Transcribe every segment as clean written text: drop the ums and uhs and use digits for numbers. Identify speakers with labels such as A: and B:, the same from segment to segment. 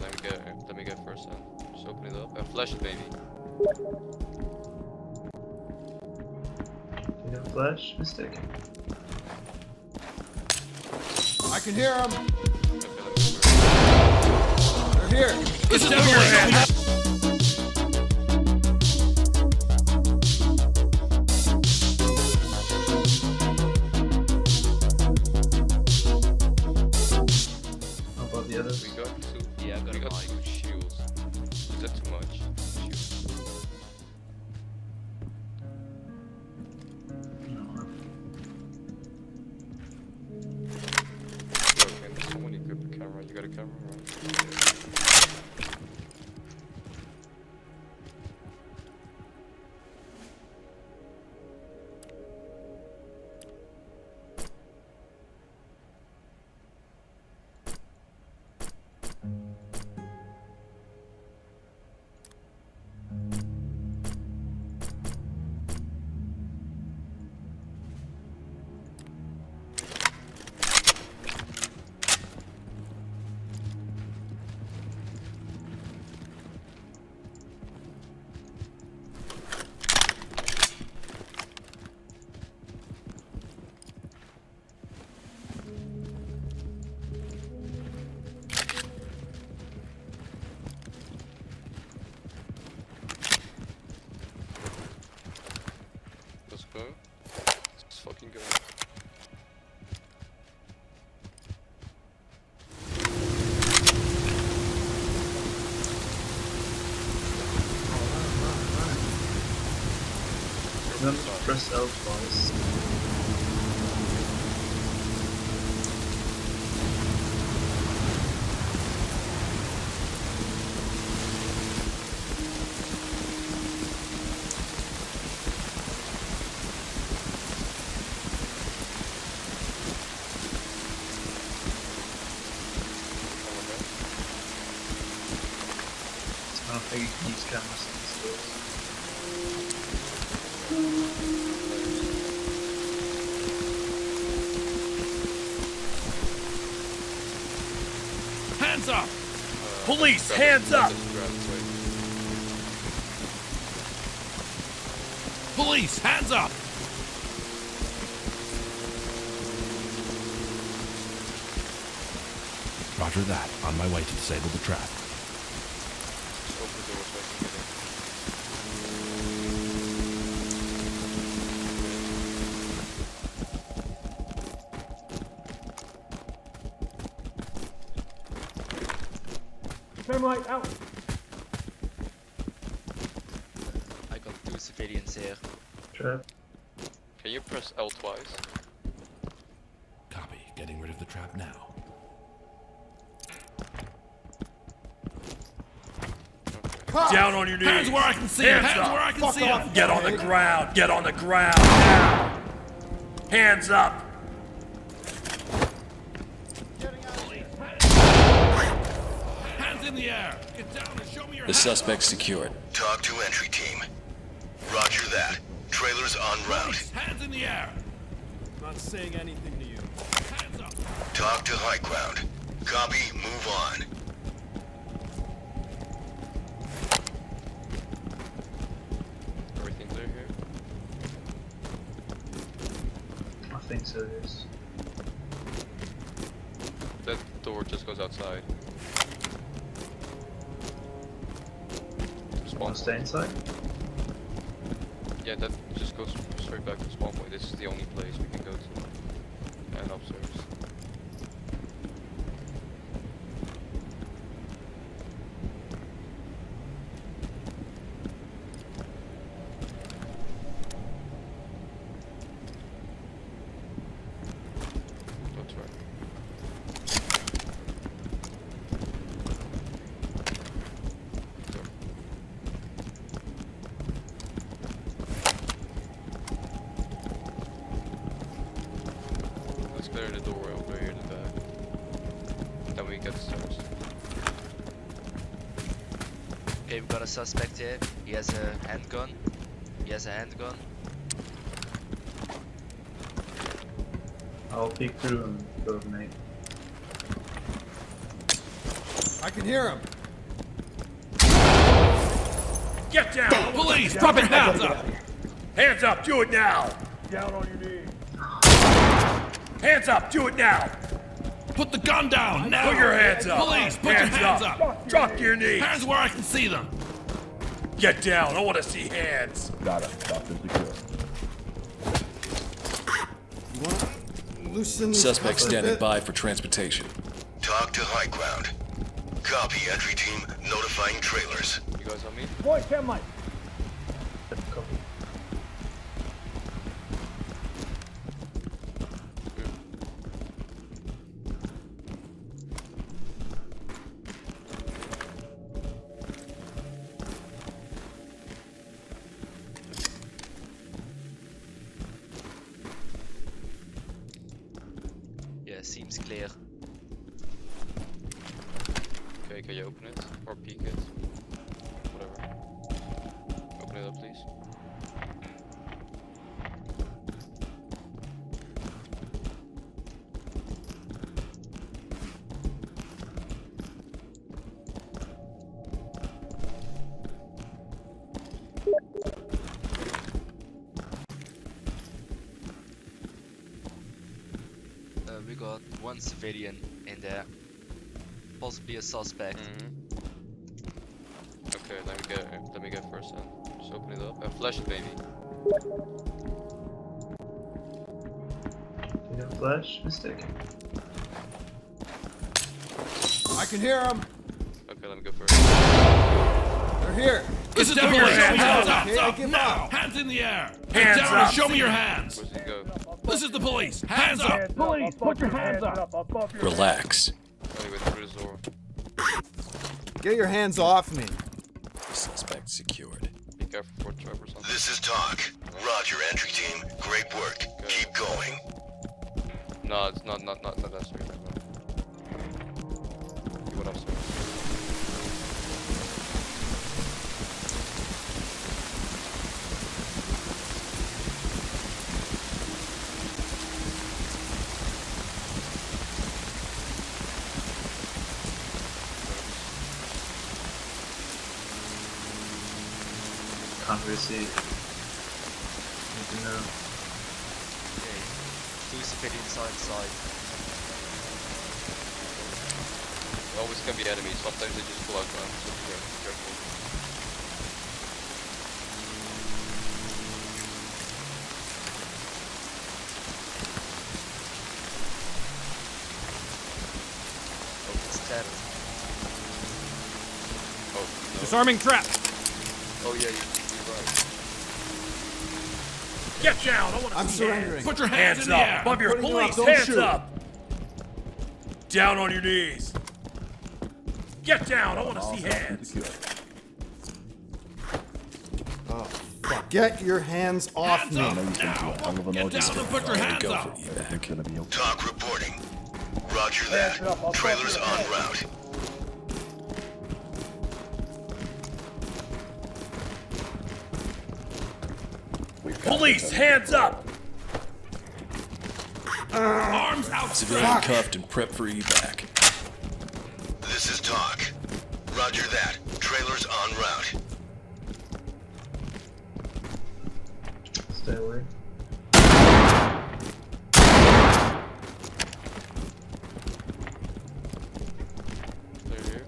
A: let me get first then. Just open it up. Flash it, baby.
B: You have flash? Mistake.
C: I can hear them.
A: Okay,
C: They're here. It's down here.
B: How about the others?
A: We got two.
D: Yeah, I got
A: We
D: a
A: got
D: mic.
A: two shields. Is that too much? Shields.
B: No.
A: Yo, can someone equip a camera? You got a camera, right? Let's go. Let's fucking go.
B: Remember to press L twice. I don't think you can use cameras in these stores.
C: Hands up! Police, hands up! Police, hands up! Roger that. On my way to disable the trap.
A: Just open the door so I can get in.
C: Turn light out!
D: I got 2 civilians here.
B: Trap.
A: Can you press L twice?
C: Copy. Getting rid of the trap now.
E: Down on your knees.
C: Hands where I can see 'em.
E: Hands
C: Hands
E: up.
C: where I can see 'em.
E: Get on the ground. Get on the ground now. Hands up.
C: Hands in the air. Get down and show me your
F: The
C: hands.
F: suspect's secured.
G: Talk to entry team. Roger that. Trailers en route.
C: Police, hands in the air.
E: Not saying anything to you.
C: Hands up.
G: Talk to high ground. Copy, move on.
A: Everything clear here?
B: I think so, yes.
A: That door just goes outside. Spawn
B: Wanna stay inside?
A: Yeah, that just goes straight back to spawn point. This is the only place we can go to. And upstairs. That's right. Door. Let's clear the doorway over here in the back. Then we get the stairs.
D: Okay, we got a suspect here. He has a handgun.
B: I'll peek through and go with Nate.
F: I can hear him.
E: Get down!
C: Police, drop your hands up!
E: Hands up, do it now!
F: Down on your knees.
E: Hands up, do it now!
C: Put the gun down, now!
E: Put your hands up!
C: Police, put your hands up!
E: Drop to your knees!
C: Hands where I can see them!
E: Get down, I want to see hands!
F: Got it. Stop and secure. You wanna loosen these
H: Suspect
F: cuffs a
H: standing
F: bit?
H: by for transportation.
G: Talk to high ground. Copy, entry team. Notifying trailers.
A: You guys on me?
F: Boy, Cam Mike.
D: Yeah, seems clear.
A: Okay, can you open it? Or peek it? Whatever. Open it up, please.
D: We got one civilian in there. Possibly a suspect.
A: Okay, let me get first then. Just open it up. Flash it, maybe.
B: Flash mistake.
F: I can hear them.
A: Okay, let me go first.
F: They're here.
C: This is the
E: down,
C: police!
E: hands
C: Hands
E: up.
C: up,
F: Okay,
C: up,
F: give
C: now!
F: up.
C: Hands in the air!
E: Hands
C: Get down
E: up.
C: and show me your hands!
A: Where's he go?
C: This is the police! Hands up!
F: Police, put your hands up.
H: Relax.
A: Oh, he went through the door.
F: Get your hands off me.
H: Suspect secured.
A: Be careful for a trap or something.
G: This is talk. Roger, entry team. Great work. Keep going.
A: No, it's not that straight. He went upstairs.
B: Can't really see. Anything now?
D: Okay. Two civilians are inside.
A: Always can be enemies. Sometimes they just pull out guns. So be careful.
D: Oh, it's dead.
A: Oh, no.
C: Disarming trap!
A: Oh yeah, you're right.
E: Get down, I want to
F: I'm
E: see hands!
F: surrendering.
C: Put your hands
E: Hands
C: in the
E: up!
C: air!
E: Above your
F: Putting you up,
E: police!
F: don't
E: Hands
F: shoot.
E: up! Down on your knees! Get down, I want to see hands!
F: Oh, fuck. Get your hands off
C: Hands
F: me.
C: up, now! Get down and put your hands
H: Go
C: up!
H: for evac.
G: Talk reporting. Roger that. Trailers en route.
E: Police, hands up!
C: Arms
H: Civilian
C: outstretched!
H: cuffed and prepped for evac.
G: This is talk. Roger that. Trailers en route.
B: Stay away.
A: They're here.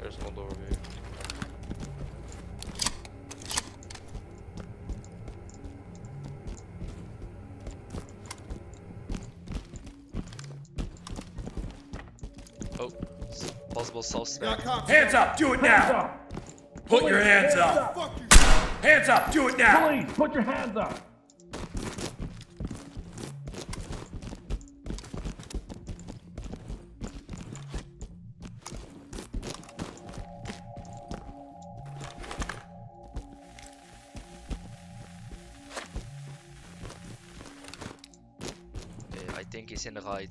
A: There's one door over here.
D: Oh, possible suspect.
E: Hands up, do it now! Put your hands up! Hands up, do it now!
C: Police, put your hands up!
D: I think he's in the right.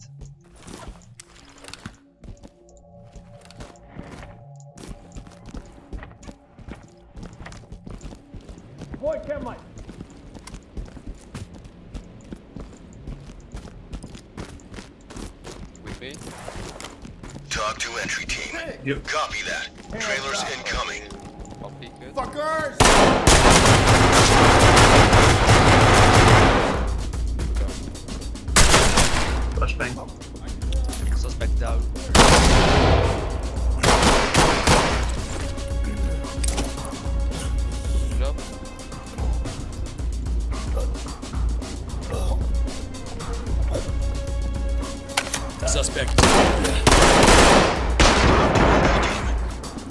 A: With me?
G: Talk to entry team.
F: Yep.
G: Copy that. Trailers incoming.
A: I'll peek it.
F: Fuckers!
B: Flashbang.
D: Suspect down.
A: No?
H: Suspect.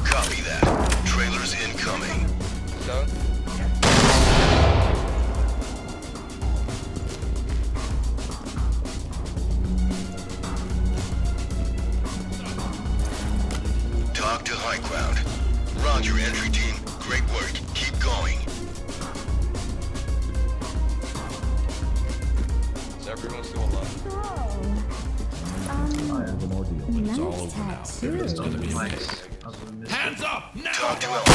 G: Copy that. Trailers incoming.
A: Down?
G: Talk to high ground. Roger, entry team. Great work. Keep going.
A: Is everyone still alive?
C: It's all over now. It's gonna be
B: Nice.
C: amazing.
B: Other than this
C: Hands up now!
G: Talk to element.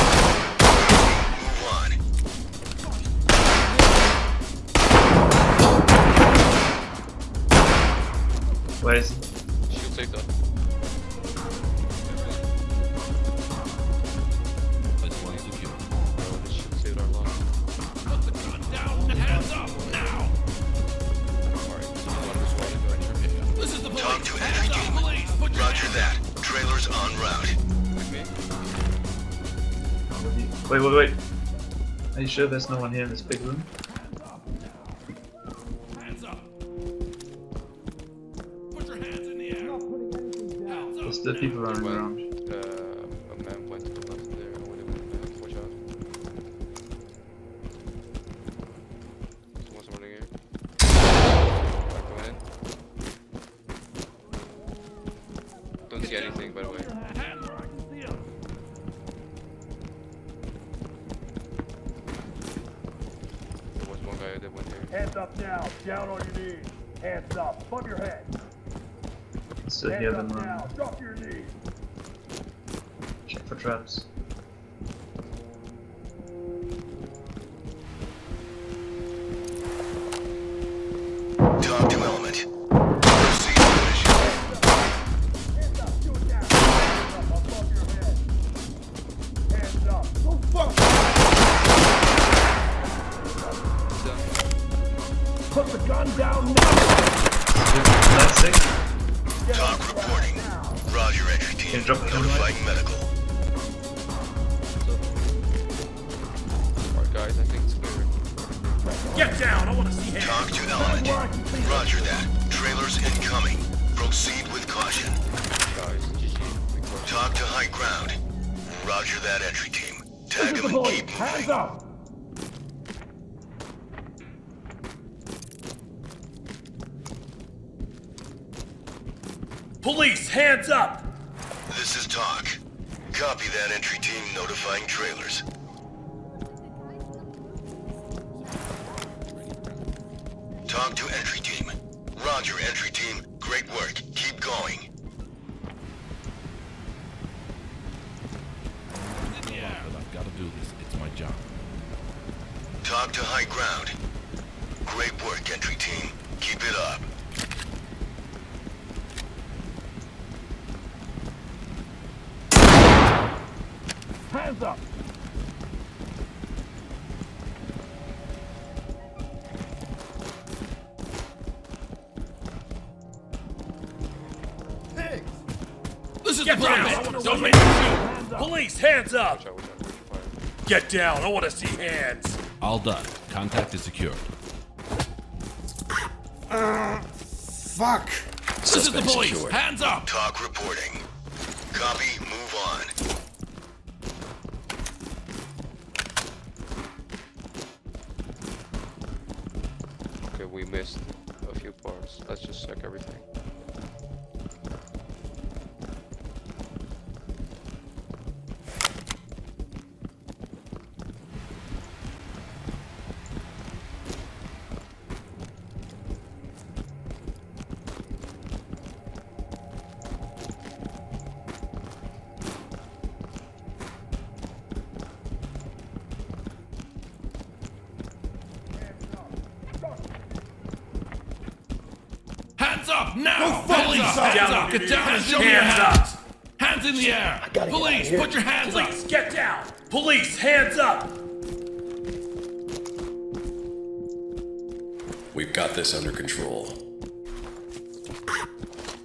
G: Move on.
B: Where is he?
A: Shield saved up.
C: Let's one secure.
A: Bro, the shield saved our lives.
C: Put the gun down and hands up now!
A: Alright, so you want this way to go entry pick?
C: This is the police!
G: Talk to entry
C: Hands up,
G: team.
C: police! Put your
G: Roger
C: hands
G: that. Trailers en route.
A: With me?
B: Wait. Are you sure there's no one here in this big room?
C: Hands up! Put your hands in the air! Hands up!
B: There's still people running
A: Well,
B: around.
A: a man went to the left there. I would have been watch out. Someone's running here. Alright, going in. Don't see anything, by the way.
C: Hands where I can see 'em.
A: There was one guy that went here.
I: Hands up now, down on your knees. Hands up, above your head.
B: Still
I: Hands
B: hear
I: up
B: them
I: now,
B: running.
I: drop your knees.
B: Check for traps.
G: Talk to element. Proceed to mission.
I: Hands up, do it now. Hands up, above your head. Hands up. Go fuck. Put the gun down now.
B: That's it.
G: Talk reporting. Roger, entry team.
B: Can you drop the gun
G: Notifying medical.
A: Alright, guys, I think it's clear.
E: Get down! I want to see hands!
G: Talk to element. Roger that. Trailers incoming. Proceed with caution.
A: Guys, GG. We crushed it.
G: Talk to high ground. Roger that, entry team. Tag them and keep
I: Hands
G: moving.
I: up.
E: Police, hands up!
G: This is talk. Copy that, entry team. Notifying trailers. Talk to entry team. Roger, entry team. Great work. Keep going.
C: In the air! But I've got to do this. It's my job.
G: Talk to high ground. Great work, entry team. Keep it up.
I: Hands up.
F: Pigs!
C: This is
E: Get
C: the
E: down!
C: police!
E: I wanna
C: Don't
E: see
C: make me shoot!
I: Hands up.
E: Police, hands up!
A: Watch out, watch out, where'd you fire?
E: Get down! I want to see hands!
C: All done. Contact is secured.
F: Fuck!
C: This is the
H: Suspect
C: police!
H: secured.
C: Hands up!
G: Talk reporting. Copy, move on.
A: Okay, we missed a few parts. Let's just check everything.
C: Hands up now!
F: Go fuck
C: Police,
F: yourself.
C: hands
E: Down
C: up!
E: on your
C: Get down and
E: knees.
C: show me your
E: Hands
C: hands!
E: up.
C: Hands in the air!
I: gotta get out of
C: Police,
I: here.
C: put your hands up!
E: Police, get down! Police, hands up!
H: We've got this under control.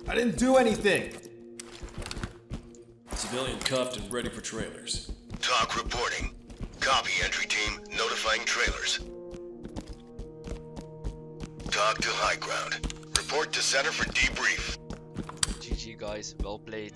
F: I didn't do anything.
H: Civilian cuffed and ready for trailers.
G: Talk reporting. Copy, entry team. Notifying trailers. Talk to high ground. Report to center for debrief.
D: GG guys, well played.